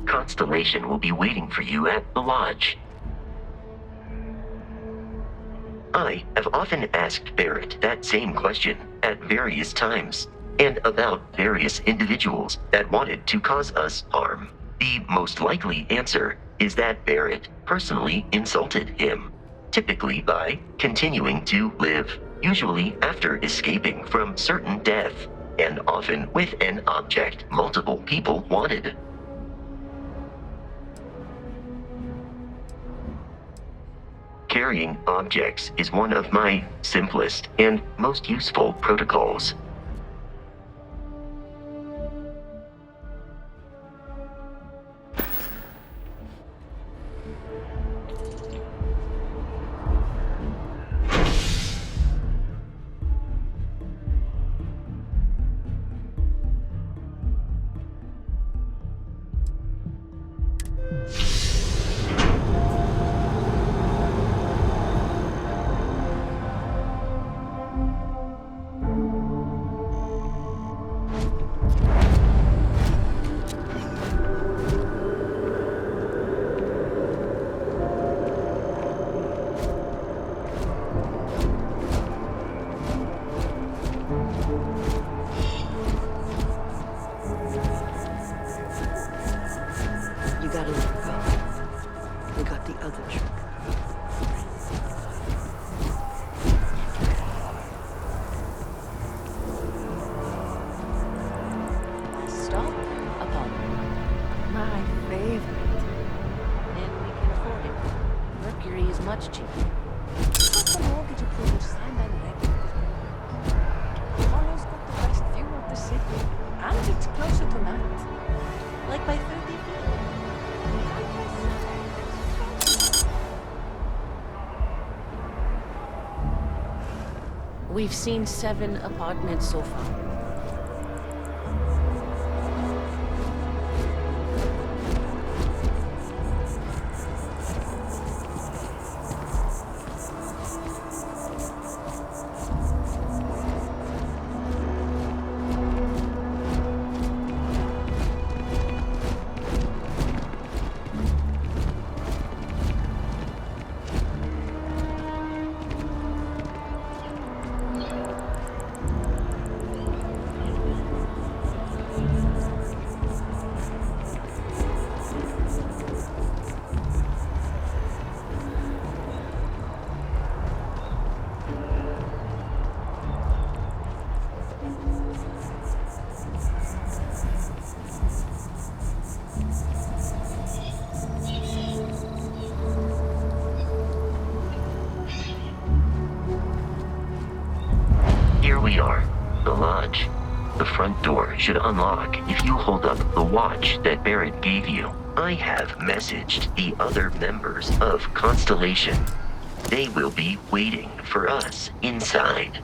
Constellation will be waiting for you at the lodge. I have often asked Barrett that same question at various times, and about various individuals that wanted to cause us harm. The most likely answer is that Barrett personally insulted him, typically by continuing to live, usually after escaping from certain death, and often with an object multiple people wanted. Carrying objects is one of my simplest and most useful protocols. We've seen 7 apartments so far. We are. The lodge. The front door should unlock if you hold up the watch that Barrett gave you. I have messaged the other members of Constellation. They will be waiting for us inside.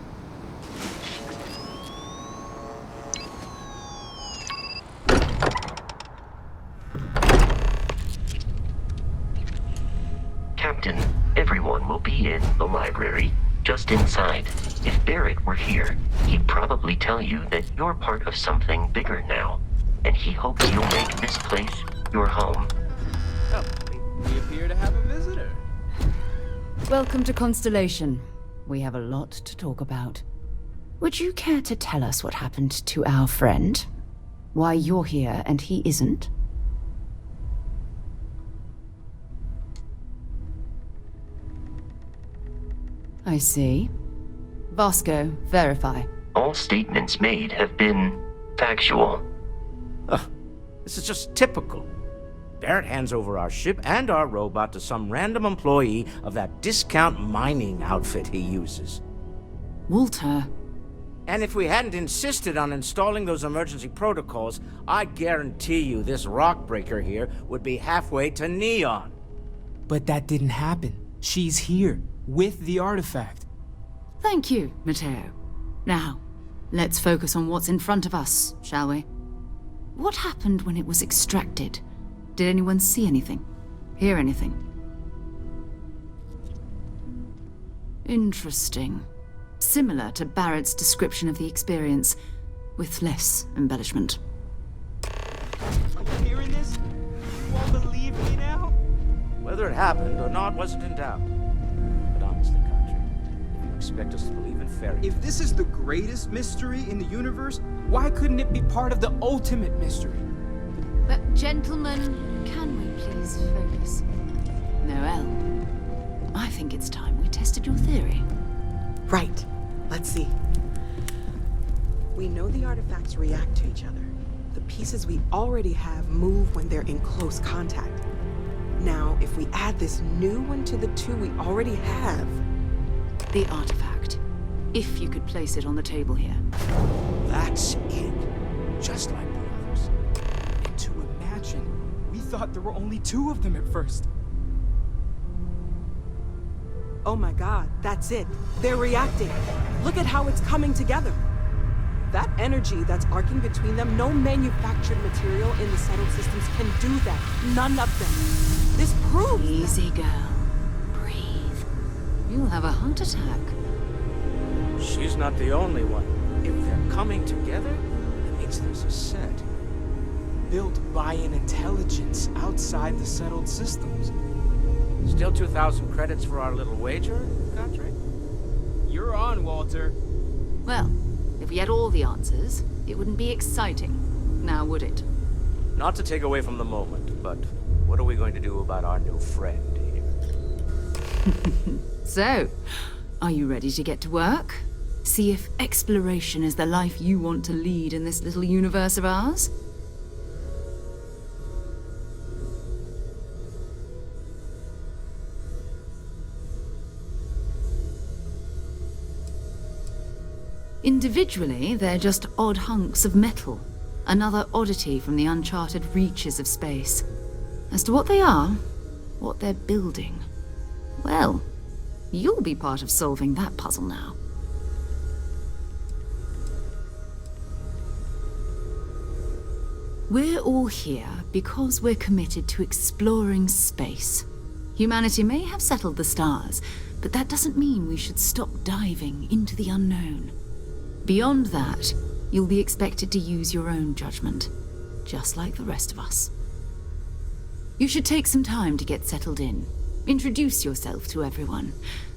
Captain, everyone will be in the library. Just inside. If Barrett were here, he'd probably tell you that you're part of something bigger now, and he hopes you'll make this place your home. Oh, we appear to have a visitor. Welcome to Constellation. We have a lot to talk about. Would you care to tell us what happened to our friend? Why you're here and he isn't? I see. Vasco, verify. All statements made have been factual. Ugh, this is just typical. Barrett hands over our ship and our robot to some random employee of that discount mining outfit he uses. Walter. And if we hadn't insisted on installing those emergency protocols, I guarantee you this rock breaker here would be halfway to Neon. But that didn't happen. She's here. With the artifact. Thank you, Matteo. Now, let's focus on what's in front of us, shall we? What happened when it was extracted? Did anyone see anything? Hear anything? Interesting. Similar to Barrett's description of the experience, with less embellishment. Are you hearing this? Whether it happened or not wasn't in doubt. But honestly, Country, if you expect us to believe in fairy If this is the greatest mystery in the universe, why couldn't it be part of the ultimate mystery? But gentlemen, can we please focus? Noel, I think it's time we tested your theory. Right. Let's see. We know the artifacts react to each other. The pieces we already have move when they're in close contact. Now, if we add this new one to the two we already have... The artifact. If you could place it on the table here. That's it. Just like the others. And to imagine, we thought there were only 2 of them at first. Oh my god, that's it. They're reacting. Look at how it's coming together. That energy that's arcing between them, no manufactured material in the settled systems can do that. None of them. This proves... Easy, girl. Breathe. You'll have a heart attack. She's not the only one. If they're coming together, it means there's a set. Built by an intelligence outside the settled systems. Still 2,000 credits for our little wager, Country? You're on, Walter. Well, if we had all the answers, it wouldn't be exciting. Now, would it? Not to take away from the moment, but what are we going to do about our new friend here? So, are you ready to get to work? See if exploration is the life you want to lead in this little universe of ours? Individually, they're just odd hunks of metal. Another oddity from the uncharted reaches of space. As to what they are, what they're building, well, you'll be part of solving that puzzle now. We're all here because we're committed to exploring space. Humanity may have settled the stars, but that doesn't mean we should stop diving into the unknown. Beyond that, you'll be expected to use your own judgment, just like the rest of us. You should take some time to get settled in. Introduce yourself to everyone.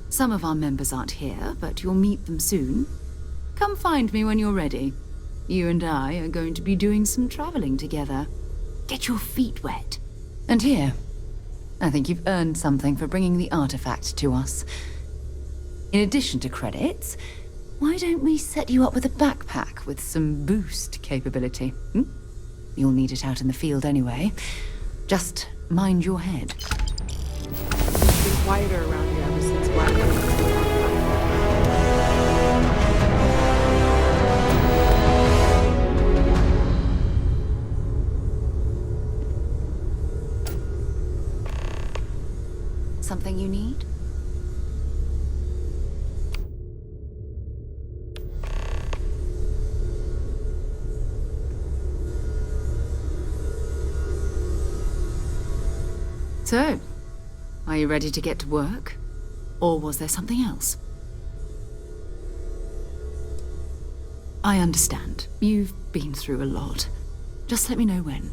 Some of our members aren't here, but you'll meet them soon. Come find me when you're ready. You and I are going to be doing some traveling together. Get your feet wet. And here, I think you've earned something for bringing the artifact to us. In addition to credits, why don't we set you up with a backpack with some boost capability? You'll need it out in the field anyway. Just mind your head. It's been quieter around here ever since Black... Something you need? So, are you ready to get to work? Or was there something else? I understand. You've been through a lot. Just let me know when.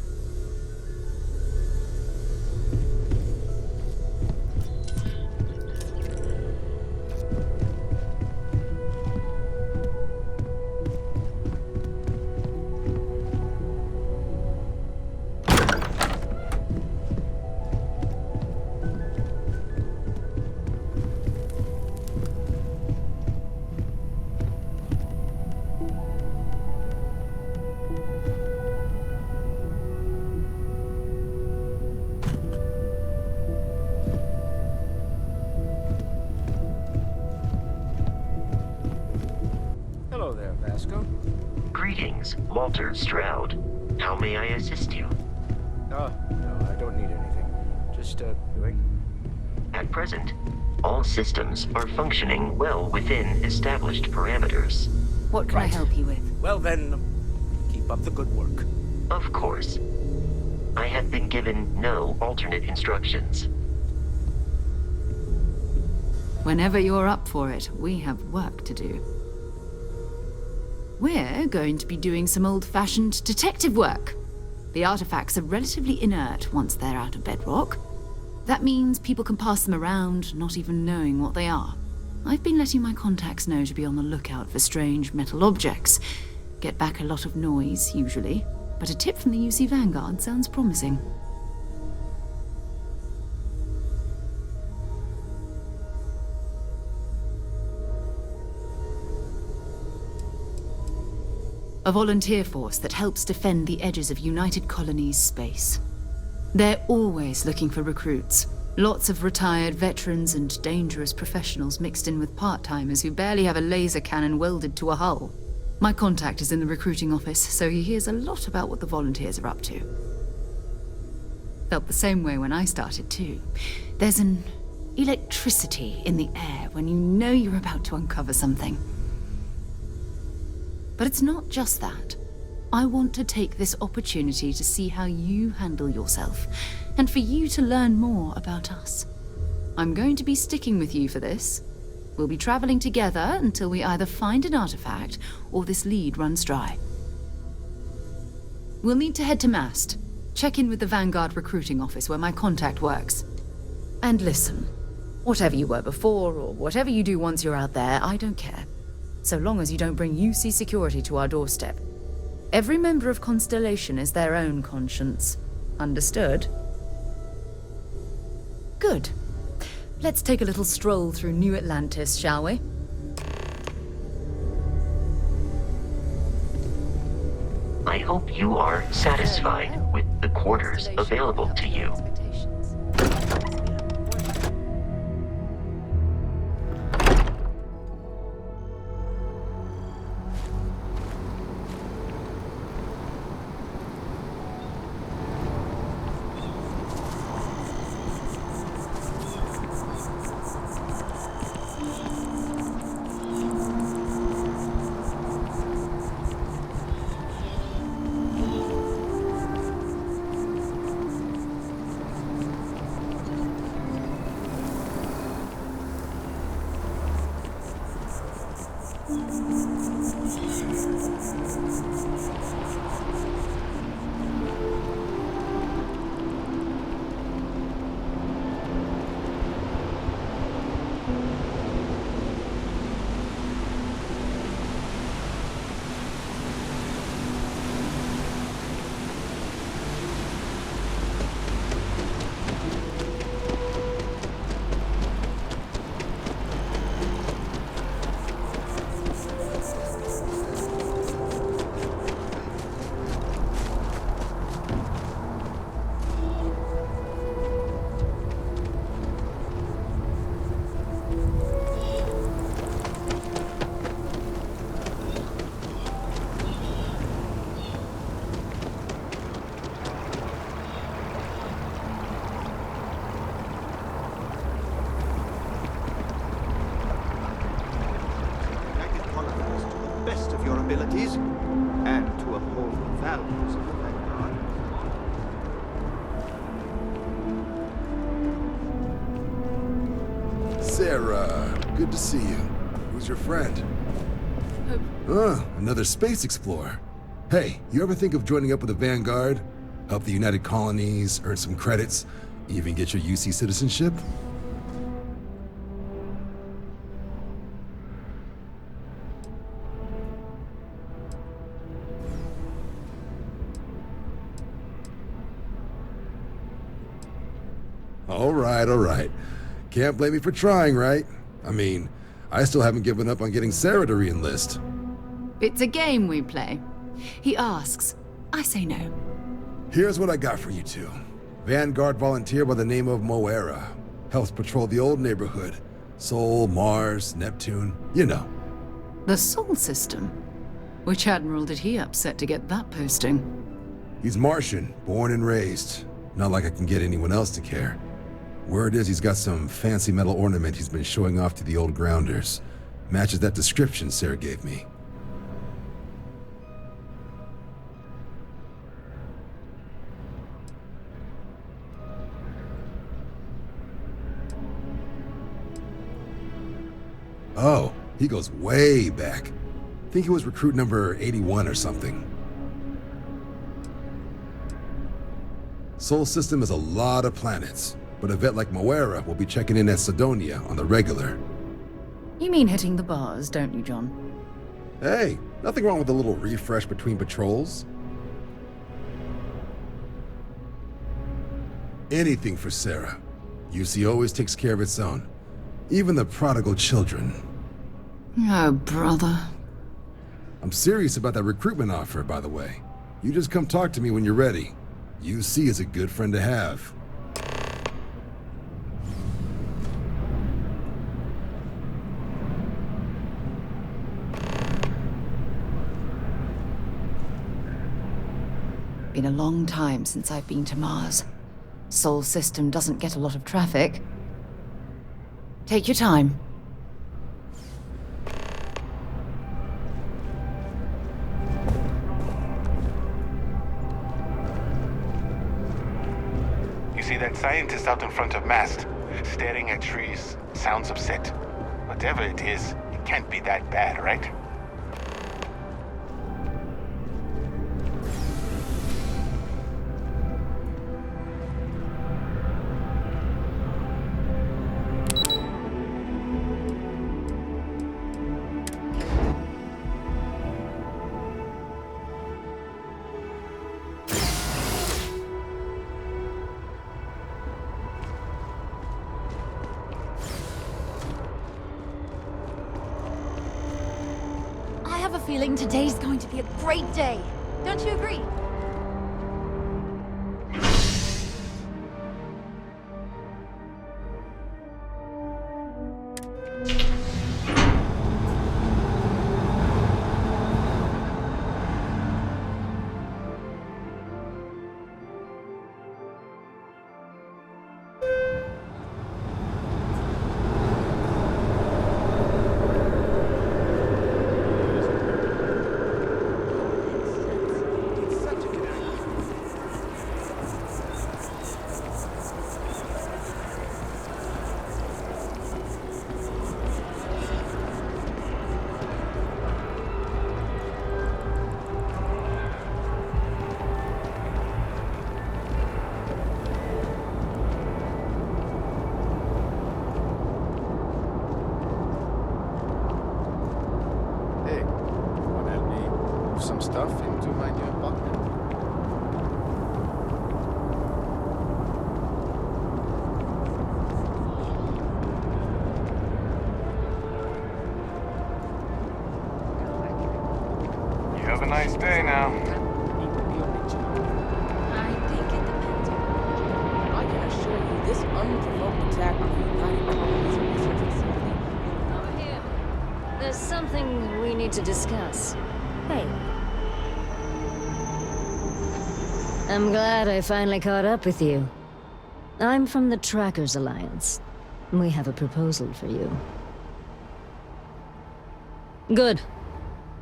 Hello there, Vasco. Greetings, Walter Stroud. How may I assist you? Oh, no, I don't need anything. Just, doing. At present, all systems are functioning well within established parameters. What can I Right. help you with? Well then, keep up the good work. Of course. I have been given no alternate instructions. Whenever you're up for it, we have work to do. We're going to be doing some old-fashioned detective work. The artifacts are relatively inert once they're out of bedrock. That means people can pass them around, not even knowing what they are. I've been letting my contacts know to be on the lookout for strange metal objects. Get back a lot of noise, usually, but a tip from the UC Vanguard sounds promising. A volunteer force that helps defend the edges of United Colonies space. They're always looking for recruits. Lots of retired veterans and dangerous professionals mixed in with part-timers who barely have a laser cannon welded to a hull. My contact is in the recruiting office, so he hears a lot about what the volunteers are up to. Felt the same way when I started too. There's an electricity in the air when you know you're about to uncover something. But it's not just that. I want to take this opportunity to see how you handle yourself, and for you to learn more about us. I'm going to be sticking with you for this. We'll be traveling together until we either find an artifact or this lead runs dry. We'll need to head to Mast. Check in with the Vanguard recruiting office where my contact works. And listen, whatever you were before or whatever you do once you're out there, I don't care. So long as you don't bring UC security to our doorstep. Every member of Constellation is their own conscience. Understood? Good. Let's take a little stroll through New Atlantis, shall we? I hope you are satisfied with the quarters available to you. abilities and to uphold the values of the Vanguard. Sarah, good to see you. Who's your friend? Another space explorer. Hey, you ever think of joining up with the Vanguard? Help the United Colonies, earn some credits, even get your UC citizenship? All right. Can't blame me for trying, right? I mean, I still haven't given up on getting Sarah to re-enlist. It's a game we play. He asks, I say no. Here's what I got for you two. Vanguard volunteer by the name of Moira. Helps patrol the old neighborhood. Sol, Mars, Neptune, you know. The Sol system? Which admiral did he upset to get that posting? He's Martian, born and raised. Not like I can get anyone else to care. Word is he's got some fancy metal ornament he's been showing off to the old grounders. Matches that description Sarah gave me. Oh, he goes way back. Think he was recruit number 81 or something. Sol system is a lot of planets. but a vet like Moira will be checking in at Sidonia on the regular. You mean hitting the bars, don't you, John? Hey, nothing wrong with a little refresh between patrols. Anything for Sarah. UC always takes care of its own. Even the prodigal children. Oh, brother. I'm serious about that recruitment offer, by the way. You just come talk to me when you're ready. UC is a good friend to have. Been a long time since I've been to Mars. Sol system doesn't get a lot of traffic. Take your time. You see that scientist out in front of mast, staring at trees, sounds upset. Whatever it is, it can't be that bad, right? I have a feeling today's going to be a great day. Don't you agree? Hey, wanna help me move some stuff into my new apartment? You have a nice day now. I think it depends on. I can assure you, this unprovoked attack on the United Colonies research facility. Over here. There's something we need to discuss. Hey. I'm glad I finally caught up with you. I'm from the Trackers Alliance. We have a proposal for you. Good.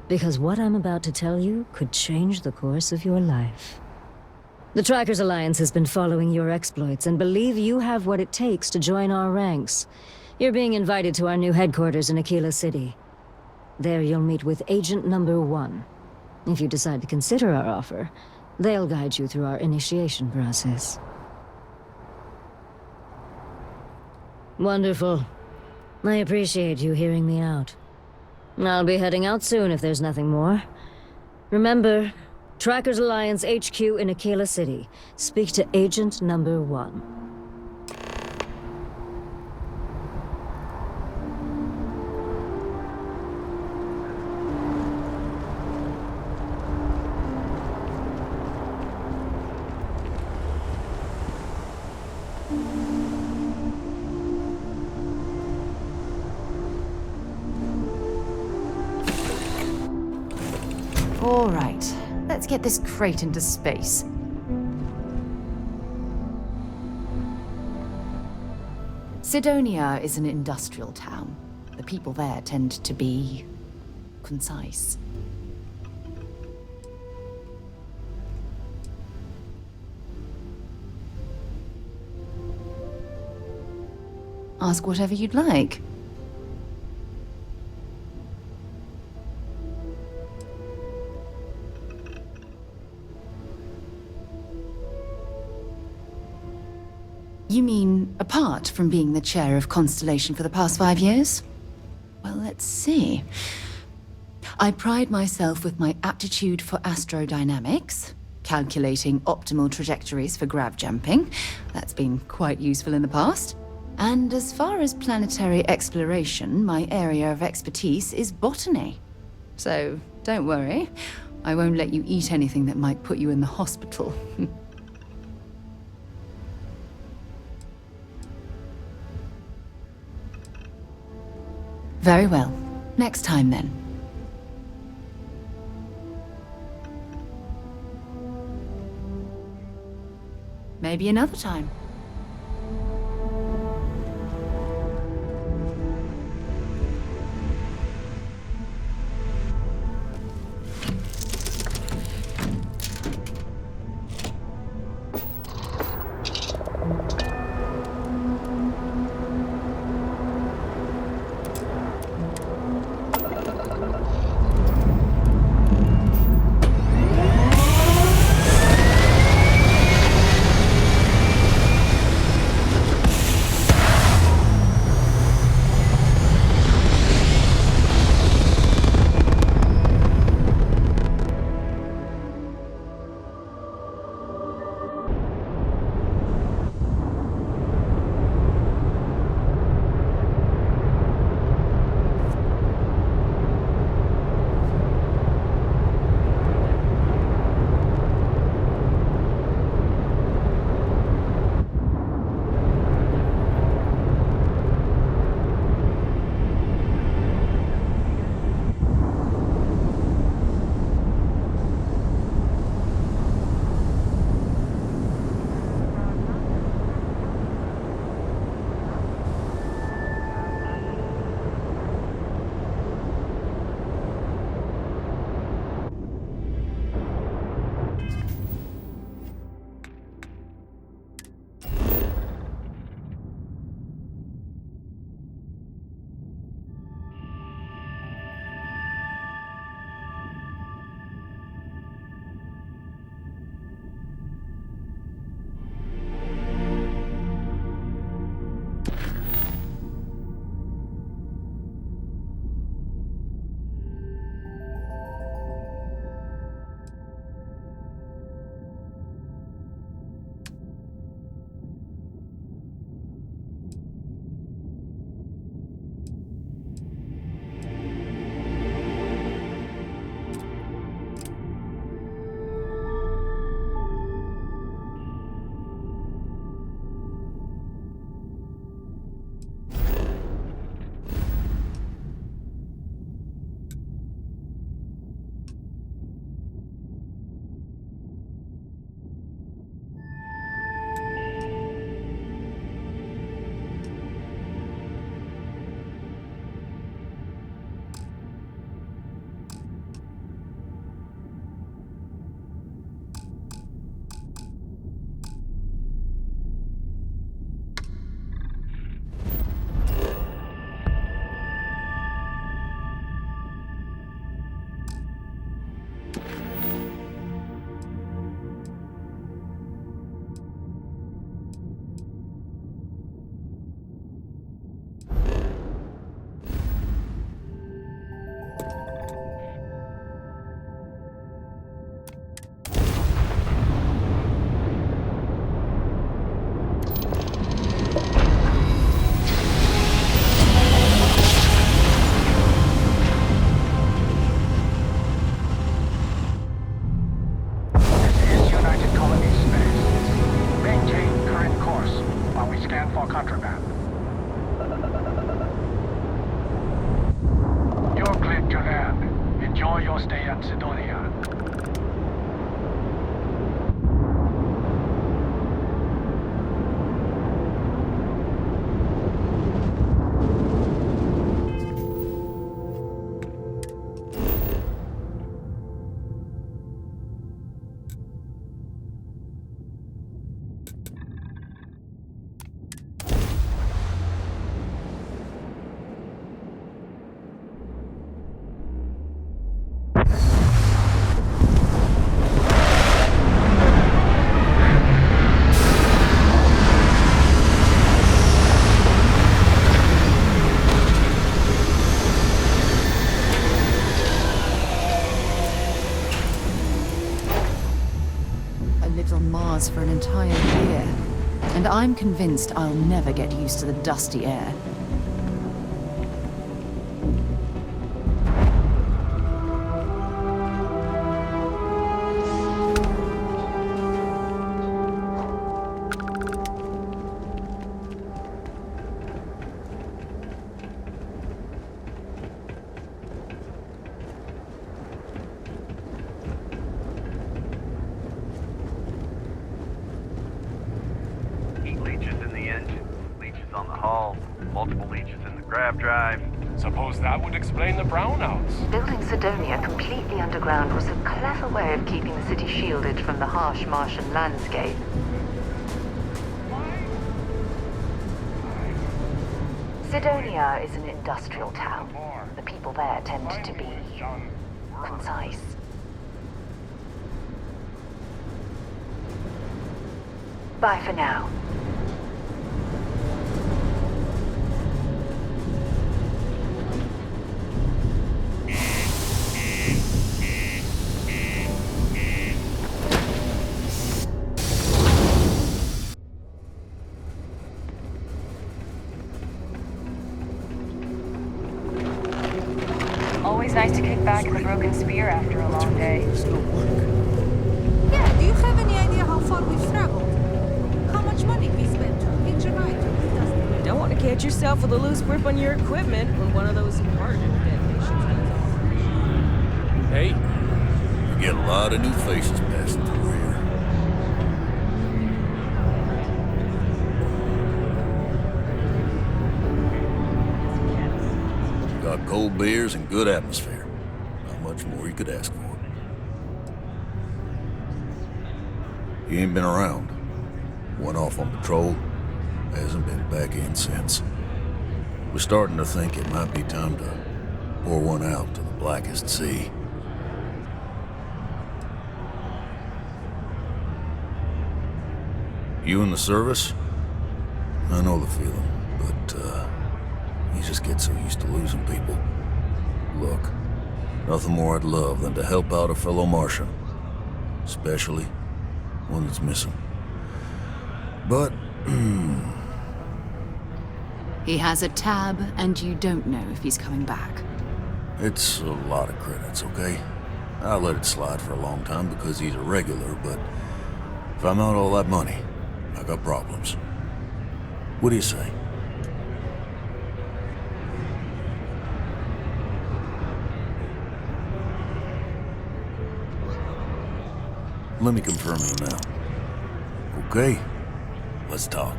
Because what I'm about to tell you could change the course of your life. The Trackers Alliance has been following your exploits and believe you have what it takes to join our ranks. You're being invited to our new headquarters in Aquila City. There you'll meet with Agent Number 1. If you decide to consider our offer, they'll guide you through our initiation process. Wonderful. I appreciate you hearing me out. I'll be heading out soon if there's nothing more. Remember, Trackers Alliance HQ in Aquila City. Speak to Agent Number 1. All right, let's get this crate into space. Sidonia is an industrial town. The people there tend to be concise. Ask whatever you'd like. You mean apart from being the chair of Constellation for the past 5 years? Well, let's see. I pride myself with my aptitude for astrodynamics, calculating optimal trajectories for grav jumping. That's been quite useful in the past. And as far as planetary exploration, my area of expertise is botany. So, don't worry. I won't let you eat anything that might put you in the hospital. Very well. Next time, then. Maybe another time. entire year. And I'm convinced I'll never get used to the dusty air. Multiple leeches in the grav drive. Suppose that would explain the brownouts. Building Sidonia completely underground was a clever way of keeping the city shielded from the harsh Martian landscape. Sidonia is an industrial town. The people there tend to be concise. Bye for now. Always nice to kick back the broken spear after a long day. Yeah, do you have any idea how far we've traveled? How much money we spent to hitch a ride to this dusty? Don't want to catch yourself with a loose grip on your equipment when one of those partner detonations goes off. Hey, you get a lot of new faces passing through here. Got cold beers and good atmosphere. Not much more you could ask for. You ain't been around. Went off on patrol. Hasn't been back in since. We're starting to think it might be time to pour one out to the blackest sea. You in the service? I know the feeling, but, you just get so used to losing people. Look, nothing more I'd love than to help out a fellow Martian. Especially one that's missing. But, He has a tab, and you don't know if he's coming back. it's a lot of credits, okay? I let it slide for a long time because he's a regular, but if I'm out all that money, I got problems. What do you say? Let me confirm you now. Okay, let's talk.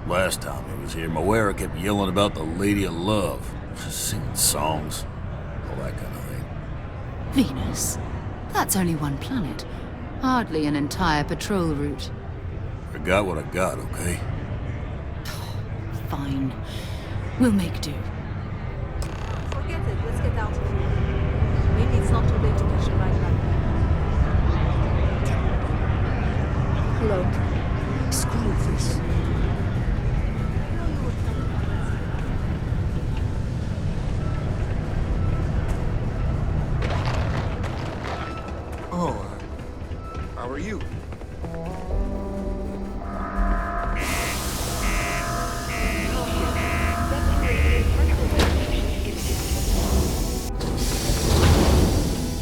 Last time he was here, Moera kept yelling about the Lady of Love, singing songs, all that kind of thing. Venus? That's only one planet. Hardly an entire patrol route. I got what I got, okay? Fine. We'll make do. Forget it. Let's get out of here. Maybe it's not too late to catch a ride back. Hello. Screw this. Oh, how are you?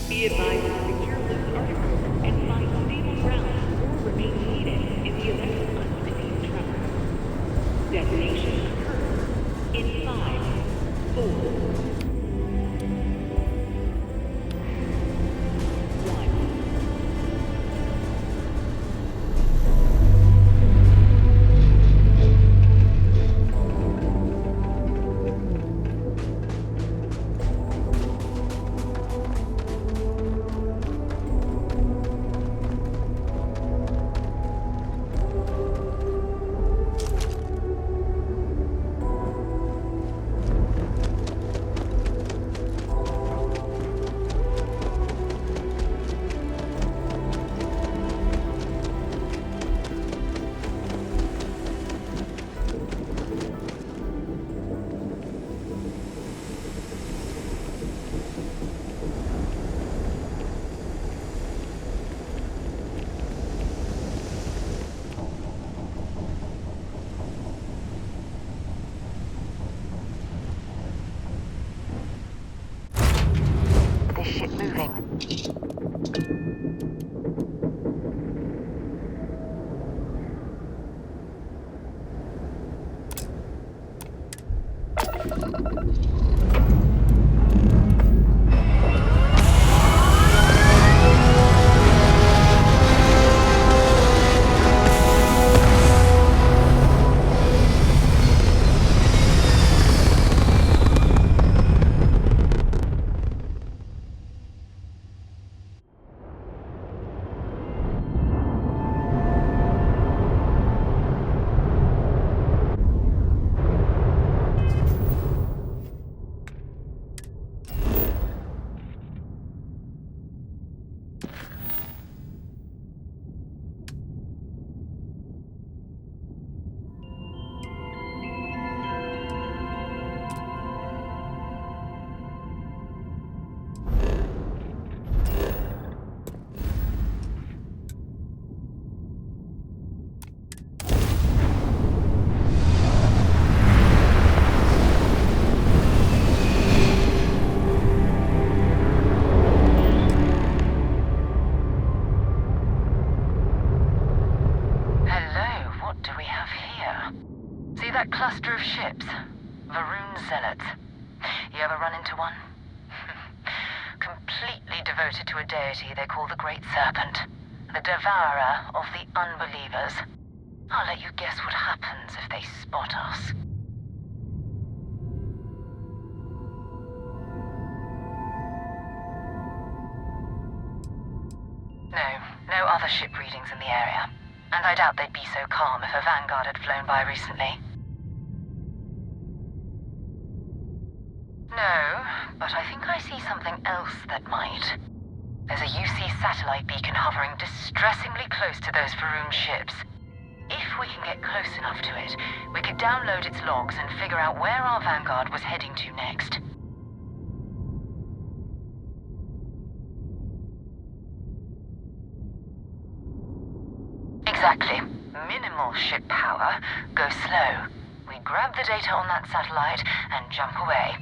Be advised to secure this article and find stable ground or remain seated in the event of unforeseen tremor. Detonation occurs in 5, 4, that cluster of ships? Varun Zealots. You ever run into one? Completely devoted to a deity they call the Great Serpent. The devourer of the unbelievers. I'll let you guess what happens if they spot us. No other ship readings in the area. And I doubt they'd be so calm if a Vanguard had flown by recently. No, but I think I see something else that might. There's a UC satellite beacon hovering distressingly close to those Varun ships. If we can get close enough to it, we could download its logs and figure out where our Vanguard was heading to next. Exactly. Minimal ship power. Go slow. We grab the data on that satellite and jump away.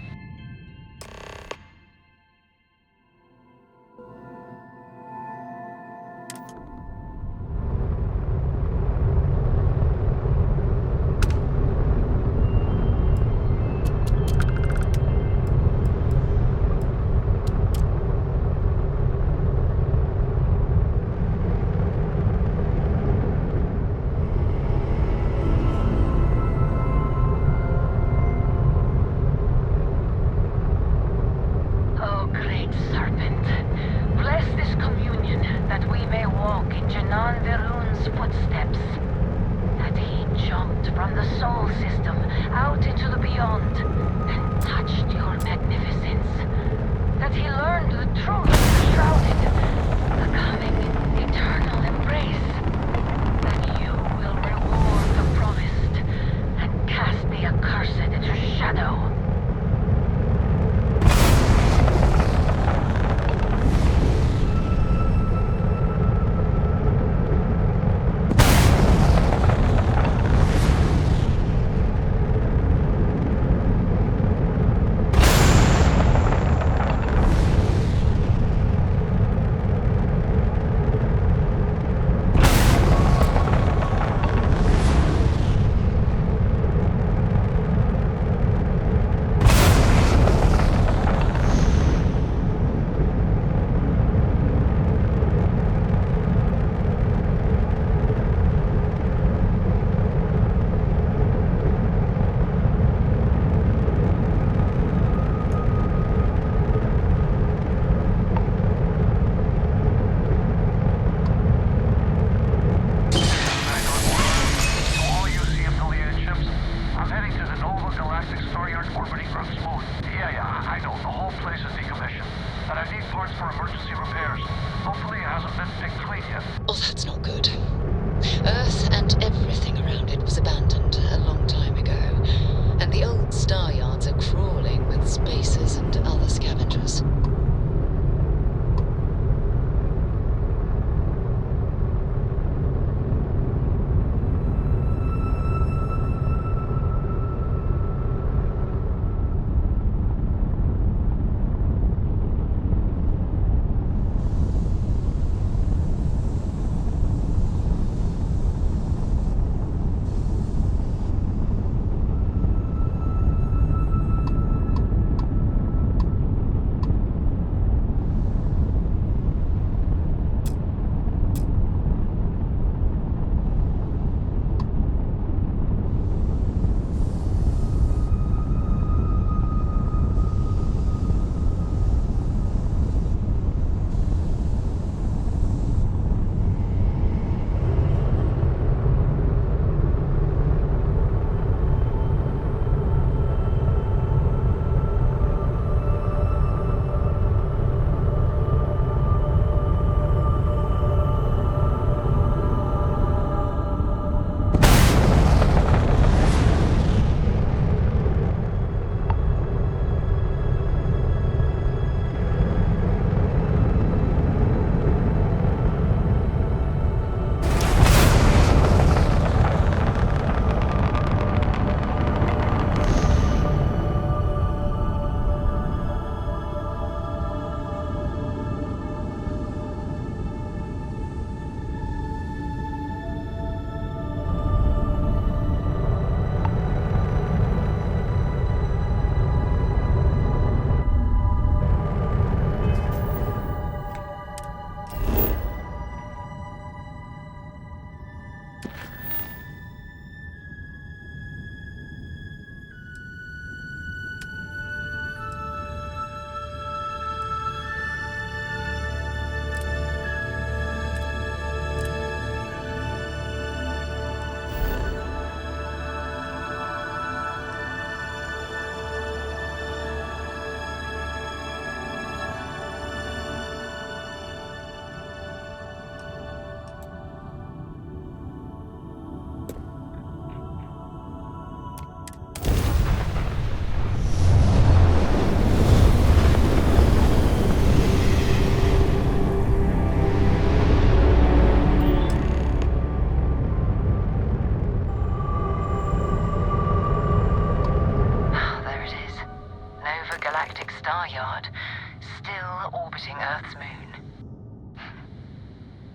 orbiting Earth's moon.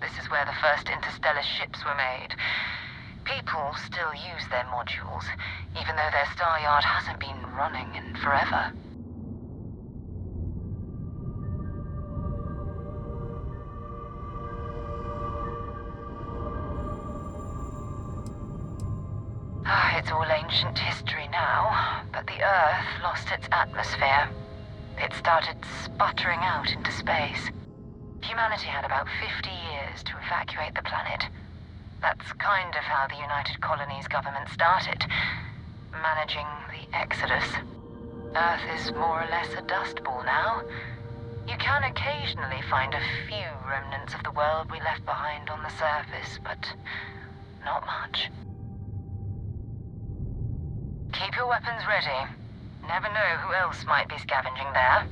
This is where the first interstellar ships were made. People still use their modules, even though their star yard hasn't been running in forever. It's all ancient history now, but the Earth lost its atmosphere. It started sputtering out into space. Humanity had about 50 years to evacuate the planet. That's kind of how the United Colonies government started, managing the exodus. Earth is more or less a dust ball now. You can occasionally find a few remnants of the world we left behind on the surface, but not much. Keep your weapons ready. Never know who else might be scavenging there.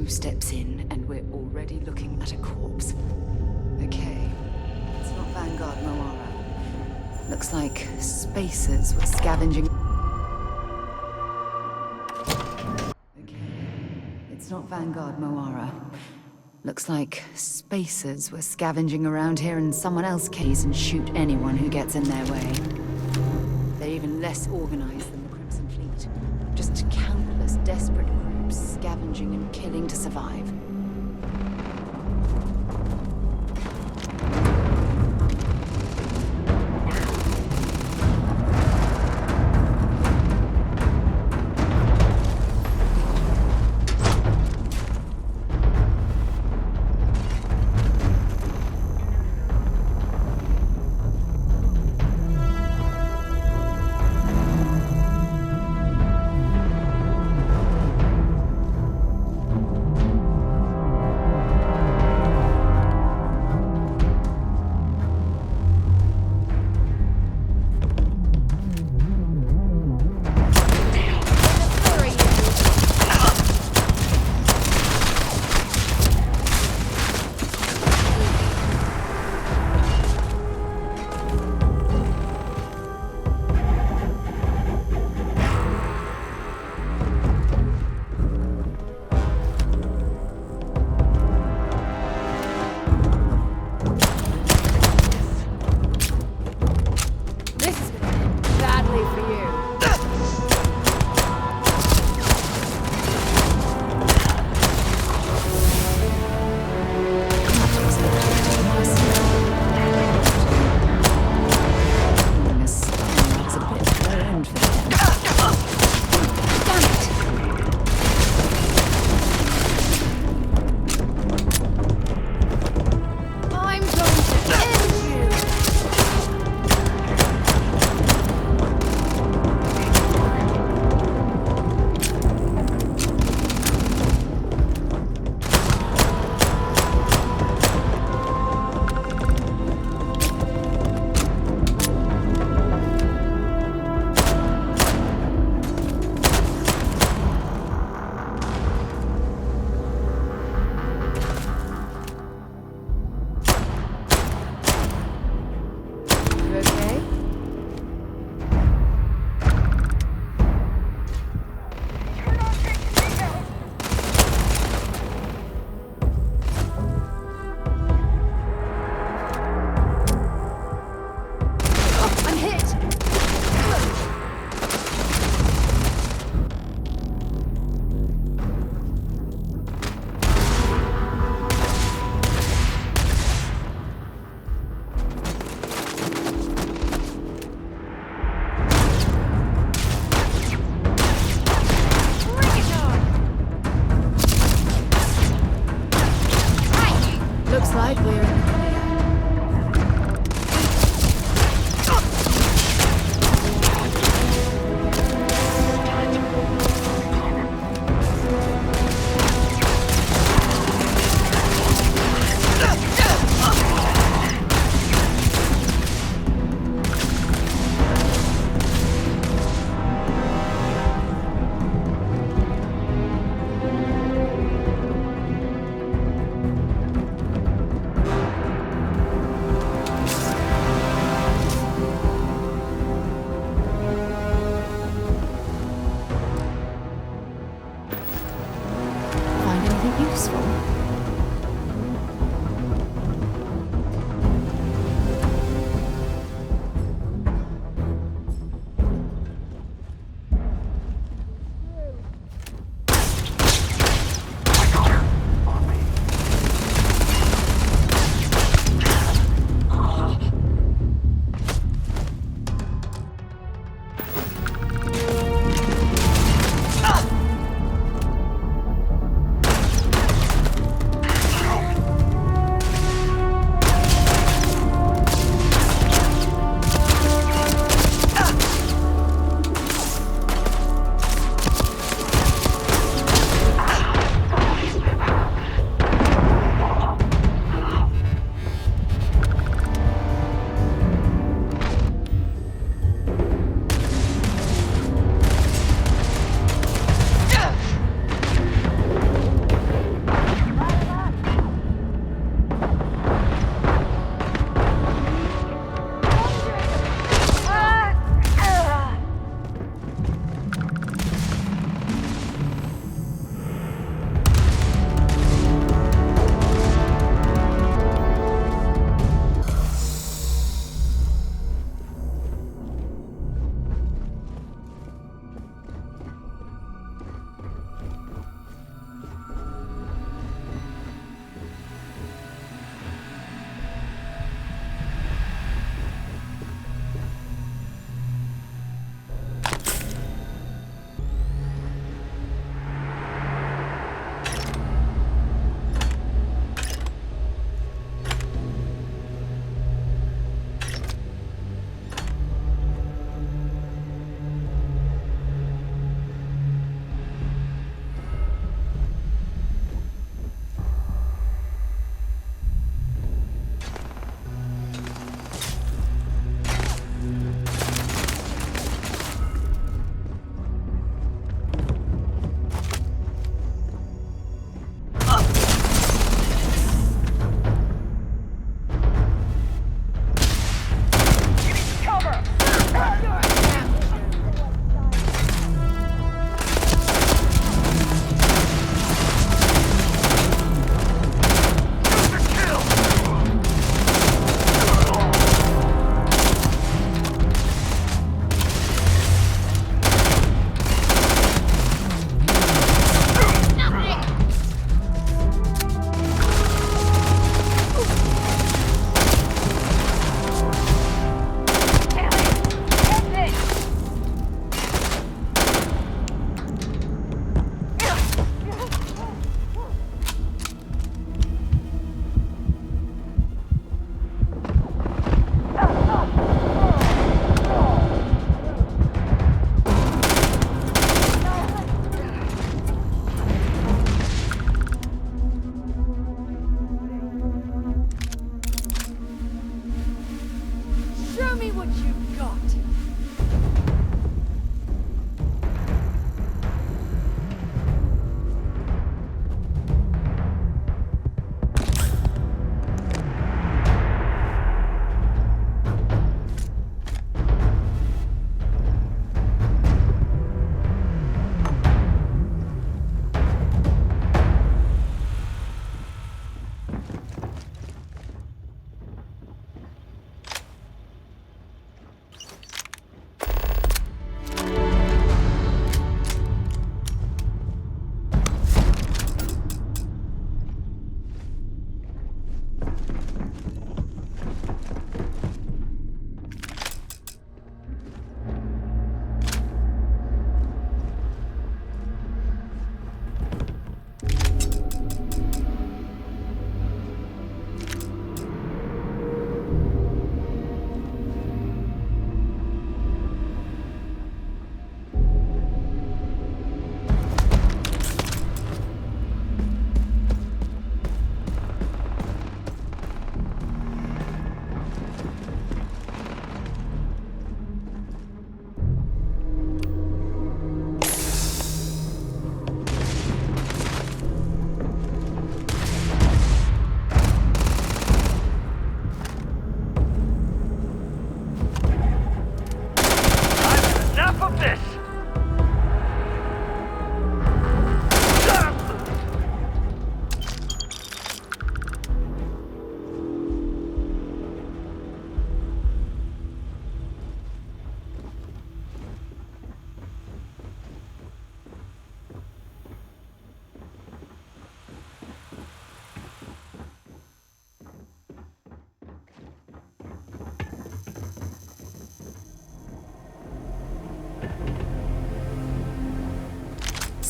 Steps in, and we're already looking at a corpse. Okay, it's not Vanguard Moara. Looks like spacers were scavenging. Okay, it's not Vanguard Moara. Looks like spacers were scavenging around here and someone else case and shoot anyone who gets in their way. They're even less organized than the Crimson Fleet. Just countless desperate groups scavenging and killing to survive.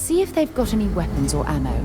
See if they've got any weapons or ammo.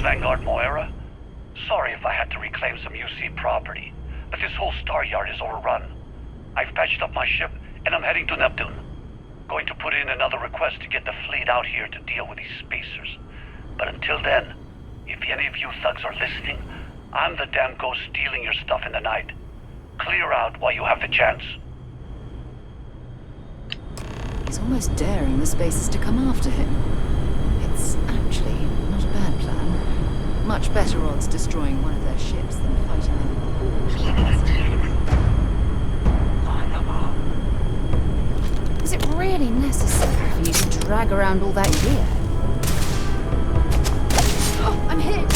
Vanguard Moira. Sorry if I had to reclaim some UC property, but this whole star yard is overrun. I've patched up my ship, and I'm heading to Neptune. Going to put in another request to get the fleet out here to deal with these spacers. But until then, if any of you thugs are listening, I'm the damn ghost stealing your stuff in the night. Clear out while you have the chance. He's almost daring the spacers to come after him. It's actually not a bad plan. Much better odds destroying one of their ships than fighting them. Was it really necessary for you to drag around all that gear? Oh, I'm hit!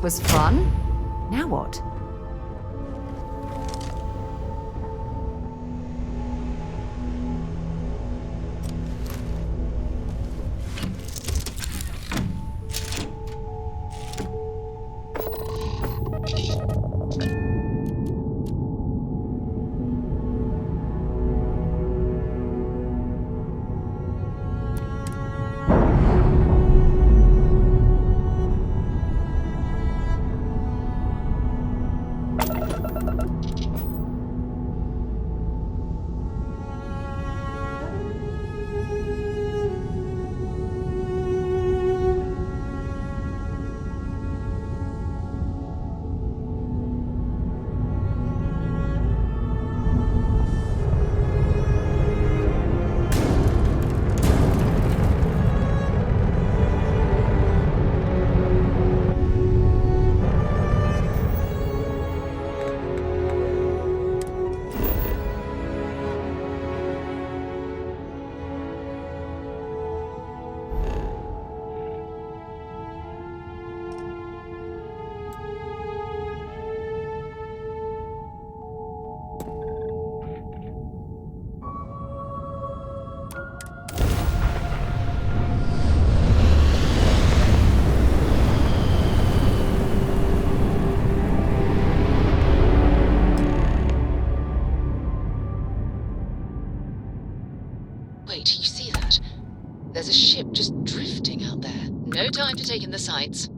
was fun. Now what? Wait, you see that? There's a ship just drifting out there. No time to take in the sights.